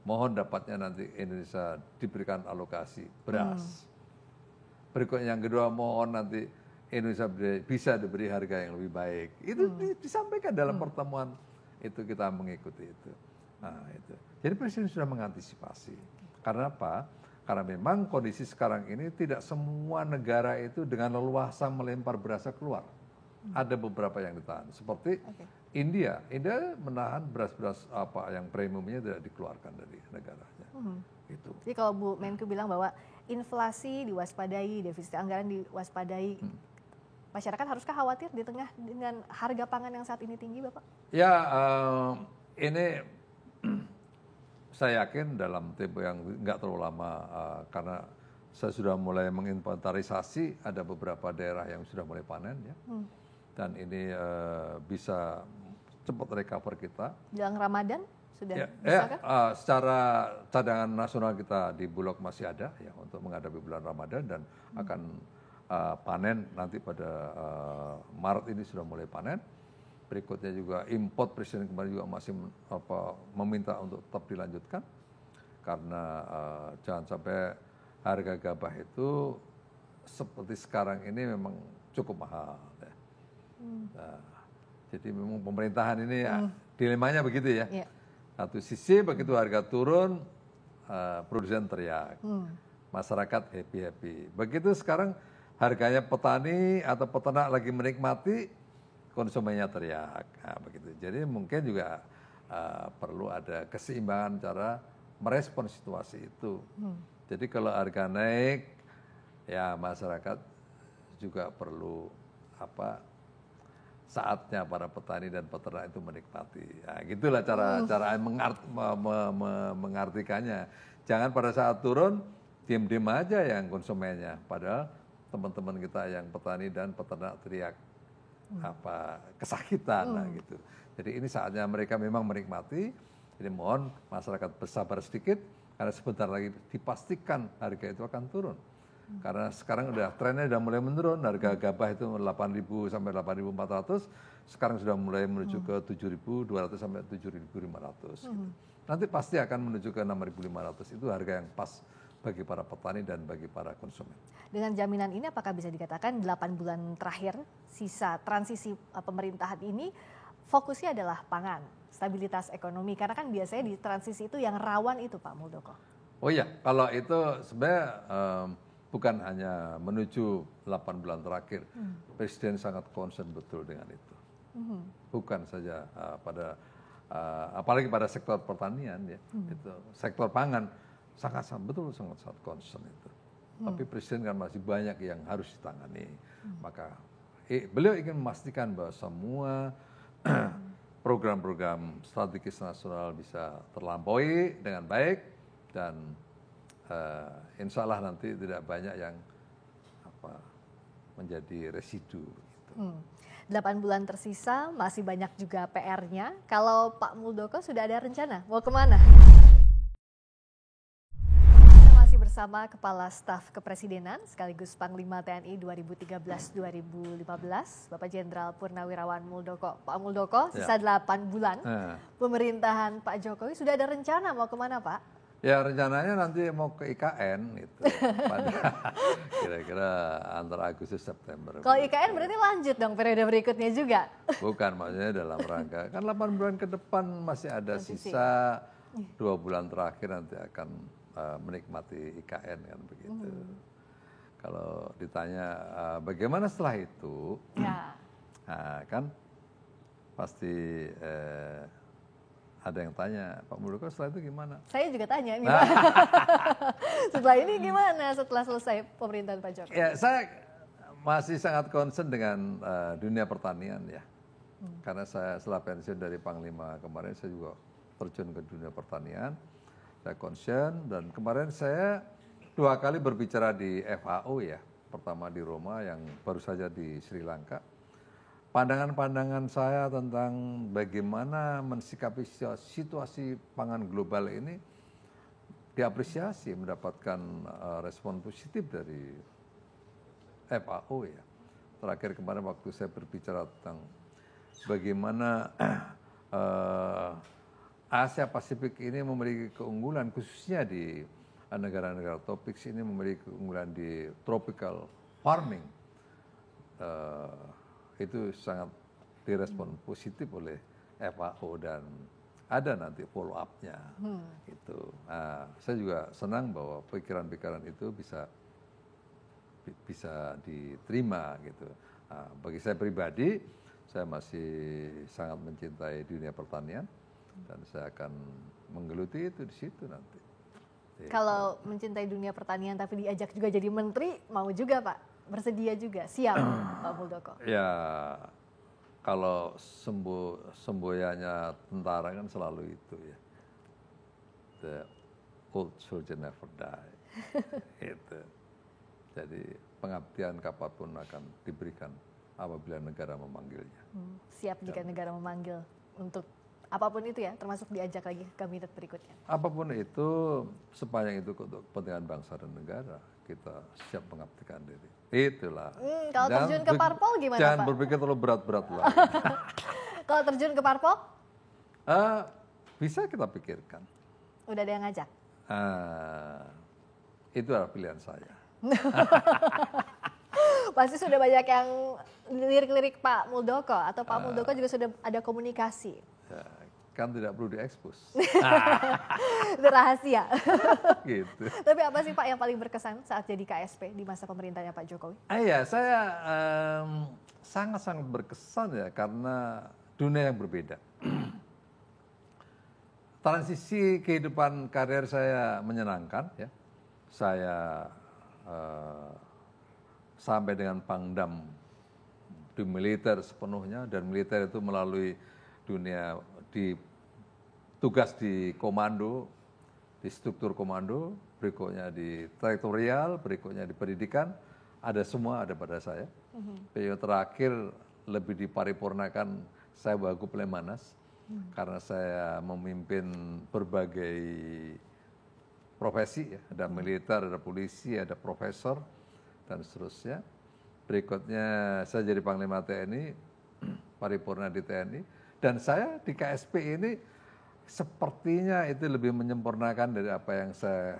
mohon dapatnya nanti Indonesia diberikan alokasi beras. Berikutnya yang kedua mohon nanti Indonesia bisa diberi harga yang lebih baik. Itu disampaikan dalam pertemuan itu, kita mengikuti itu. Nah, itu. Jadi Presiden sudah mengantisipasi. Karena apa? Karena memang kondisi sekarang ini tidak semua negara itu dengan leluasa melempar berasnya keluar. Ada beberapa yang ditahan. Seperti India menahan beras-beras yang premiumnya tidak dikeluarkan dari negaranya. Gitu. Jadi kalau Bu Menku bilang bahwa inflasi diwaspadai, defisit anggaran diwaspadai, masyarakat haruskah khawatir di tengah dengan harga pangan yang saat ini tinggi, Bapak? Ya, ini saya yakin dalam tempo yang nggak terlalu lama, karena saya sudah mulai menginventarisasi, ada beberapa daerah yang sudah mulai panen ya, dan ini bisa cepat recover kita. Jelang Ramadan sudah secara cadangan nasional kita di Bulog masih ada ya untuk menghadapi bulan Ramadan, dan akan panen nanti pada Maret ini sudah mulai panen. Berikutnya juga import, Presiden kemarin juga masih meminta untuk tetap dilanjutkan, karena jangan sampai harga gabah itu seperti sekarang ini memang cukup mahal ya. Nah, jadi memang pemerintahan ini dilemanya begitu ya. Satu sisi begitu harga turun, produsen teriak, masyarakat happy-happy. Begitu sekarang harganya petani atau peternak lagi menikmati, konsumennya teriak. Nah, begitu. Jadi mungkin juga perlu ada keseimbangan cara merespon situasi itu. Jadi kalau harga naik, ya masyarakat juga perlu saatnya para petani dan peternak itu menikmati. Ya, gitulah cara mengartikannya. Jangan pada saat turun diam-diam aja yang konsumennya, padahal teman-teman kita yang petani dan peternak teriak kesakitan gitu. Jadi ini saatnya mereka memang menikmati. Jadi mohon masyarakat bersabar sedikit, karena sebentar lagi dipastikan harga itu akan turun. Karena sekarang trennya sudah mulai menurun, harga gabah itu 8.000 sampai 8.400, sekarang sudah mulai menuju ke 7.200 sampai 7.500. Gitu. Nanti pasti akan menuju ke 6.500, itu harga yang pas bagi para petani dan bagi para konsumen. Dengan jaminan ini apakah bisa dikatakan 8 bulan terakhir sisa transisi pemerintahan ini fokusnya adalah pangan, stabilitas ekonomi, karena kan biasanya di transisi itu yang rawan itu Pak Muldoko. Oh iya, kalau itu sebenarnya bukan hanya menuju 8 bulan terakhir, Presiden sangat concern betul dengan itu. Bukan saja pada apalagi pada sektor pertanian ya, itu sektor pangan sangat concern itu. Tapi Presiden kan masih banyak yang harus ditangani. Maka beliau ingin memastikan bahwa semua program-program strategis nasional bisa terlampaui dengan baik dan insya Allah nanti tidak banyak yang menjadi residu. Gitu. 8 bulan tersisa, masih banyak juga PR-nya. Kalau Pak Muldoko sudah ada rencana, mau kemana? Kita masih bersama Kepala Staf Kepresidenan sekaligus Panglima TNI 2013-2015, Bapak Jenderal Purnawirawan Muldoko. Pak Muldoko, sisa 8 bulan pemerintahan Pak Jokowi, sudah ada rencana mau kemana Pak? Ya rencananya nanti mau ke IKN gitu, kira-kira antara Agustus September. Kalau IKN berarti lanjut dong periode berikutnya juga? Bukan, maksudnya dalam rangka, kan 8 bulan ke depan masih ada sisa 2 bulan terakhir nanti akan menikmati IKN kan begitu. Kalau ditanya bagaimana setelah itu, kan pasti ada yang tanya, Pak Muldoko setelah itu gimana? Saya juga tanya, setelah ini gimana setelah selesai pemerintahan Pak Jokowi? Ya, saya masih sangat concern dengan dunia pertanian ya. Karena saya setelah pensiun dari Panglima kemarin, saya juga terjun ke dunia pertanian. Saya concern dan kemarin saya 2 kali berbicara di FAO ya. Pertama di Roma yang baru saja di Sri Lanka. Pandangan-pandangan saya tentang bagaimana mensikapi situasi pangan global ini diapresiasi, mendapatkan respon positif dari FAO ya. Terakhir kemarin waktu saya berbicara tentang bagaimana Asia Pasifik ini memiliki keunggulan khususnya di negara-negara tropik ini memiliki keunggulan di tropical farming. Itu sangat direspon positif oleh FAO dan ada nanti follow up-nya. Gitu. Nah, saya juga senang bahwa pikiran-pikiran itu bisa diterima gitu. Nah, bagi saya pribadi, saya masih sangat mencintai dunia pertanian dan saya akan menggeluti itu di situ nanti. Kalau mencintai dunia pertanian tapi diajak juga jadi menteri, mau juga Pak? Bersedia juga, siap Pak Muldoko? Ya, kalau semboyannya tentara kan selalu itu ya. The old soldier never die. Itu. Jadi pengabdian kapanpun akan diberikan apabila negara memanggilnya. Siap jika negara memanggil untuk apapun itu ya, termasuk diajak lagi ke kabinet berikutnya. Apapun itu, sepanjang itu untuk kepentingan bangsa dan negara, kita siap mengabdikan diri. Itulah. Kalau terjun ke parpol gimana jangan Pak? Jangan berpikir terlalu berat-berat lah. Kalau terjun ke parpol? Bisa kita pikirkan. Udah ada yang ngajak? Itu adalah pilihan saya. Pasti sudah banyak yang lirik-lirik Pak Muldoko atau Pak Muldoko juga sudah ada komunikasi. Ya, kan tidak perlu diekspos. Itu rahasia. Gitu. Tapi apa sih Pak yang paling berkesan saat jadi KSP di masa pemerintahnya Pak Jokowi? Iya, saya sangat-sangat berkesan ya karena dunia yang berbeda. Transisi kehidupan karir saya menyenangkan ya. Saya sampai dengan Pangdam di militer sepenuhnya dan militer itu melalui dunia tugas di komando, di struktur komando, berikutnya di teritorial, berikutnya di pendidikan, ada semua ada pada saya. Periode terakhir lebih diparipurnakan saya Wagub Lemhanas karena saya memimpin berbagai profesi, ya. Ada militer, ada polisi, ada profesor dan seterusnya. Berikutnya saya jadi Panglima TNI, paripurna di TNI. Dan saya di KSP ini sepertinya itu lebih menyempurnakan dari apa yang saya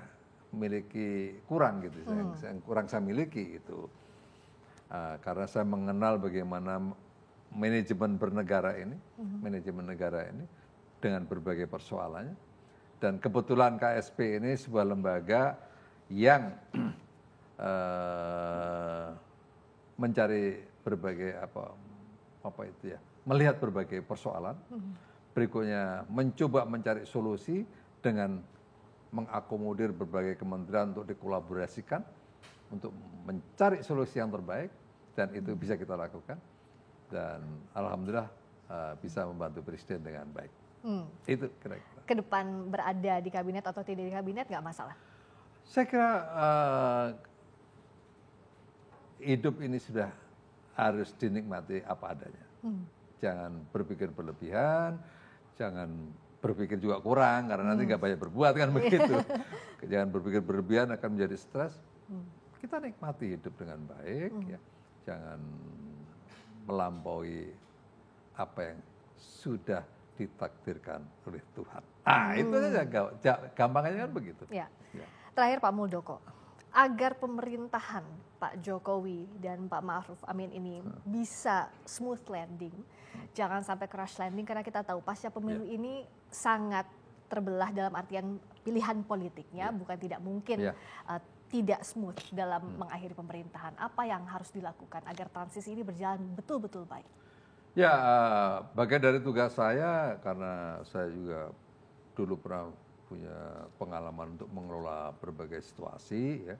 miliki kurang gitu, yang kurang saya miliki itu. Karena saya mengenal bagaimana manajemen bernegara ini, manajemen negara ini dengan berbagai persoalannya. Dan kebetulan KSP ini sebuah lembaga yang mencari berbagai apa itu ya, melihat berbagai persoalan, berikutnya mencoba mencari solusi dengan mengakomodir berbagai kementerian untuk dikolaborasikan, untuk mencari solusi yang terbaik, dan itu bisa kita lakukan. Dan alhamdulillah bisa membantu Presiden dengan baik. Itu kira-kira. Ke depan berada di kabinet atau tidak di kabinet nggak masalah? Saya kira hidup ini sudah harus dinikmati apa adanya. Jangan berpikir berlebihan, jangan berpikir juga kurang karena nanti nggak banyak berbuat kan begitu. Jangan berpikir berlebihan akan menjadi stres. Kita nikmati hidup dengan baik, ya. Jangan melampaui apa yang sudah ditakdirkan oleh Tuhan. Itu saja gampangnya kan begitu. Ya. Terakhir Pak Muldoko, agar pemerintahan Pak Jokowi dan Pak Ma'ruf Amin ini bisa smooth landing, jangan sampai crash landing, karena kita tahu pasca pemilu ini sangat terbelah dalam artian pilihan politiknya, bukan tidak mungkin tidak smooth dalam mengakhiri pemerintahan. Apa yang harus dilakukan agar transisi ini berjalan betul-betul baik? Ya, bagian dari tugas saya, karena saya juga dulu pernah punya pengalaman untuk mengelola berbagai situasi, ya.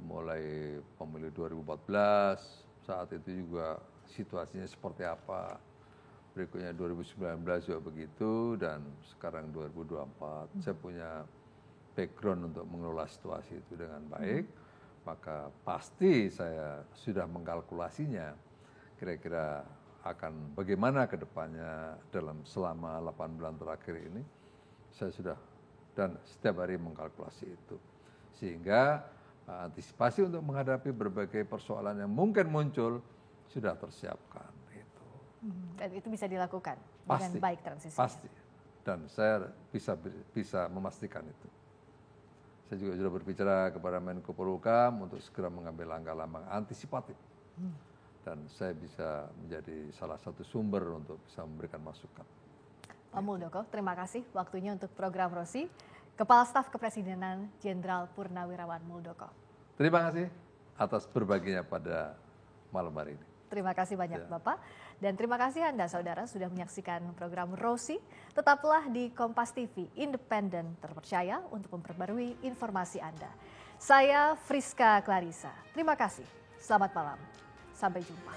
Mulai pemilu 2014, saat itu juga situasinya seperti apa. Berikutnya 2019 juga begitu, dan sekarang 2024. Saya punya background untuk mengelola situasi itu dengan baik, maka pasti saya sudah mengkalkulasinya kira-kira akan bagaimana ke depannya dalam selama 8 bulan terakhir ini. Saya sudah dan setiap hari mengkalkulasi itu. Sehingga antisipasi untuk menghadapi berbagai persoalan yang mungkin muncul sudah tersiapkan. Gitu. Dan itu bisa dilakukan pasti, dengan baik transisi. Pasti. Dan saya bisa memastikan itu. Saya juga sudah berbicara kepada Menko Polhukam untuk segera mengambil langkah-langkah antisipatif. Dan saya bisa menjadi salah satu sumber untuk bisa memberikan masukan. Pak Muldoko, terima kasih waktunya untuk program Rosi. Kepala Staf Kepresidenan Jenderal Purnawirawan Muldoko. Terima kasih atas berbaginya pada malam hari ini. Terima kasih banyak Bapak. Dan terima kasih Anda saudara sudah menyaksikan program Rosi. Tetaplah di Kompas TV, independen terpercaya untuk memperbarui informasi Anda. Saya Friska Clarissa. Terima kasih. Selamat malam. Sampai jumpa.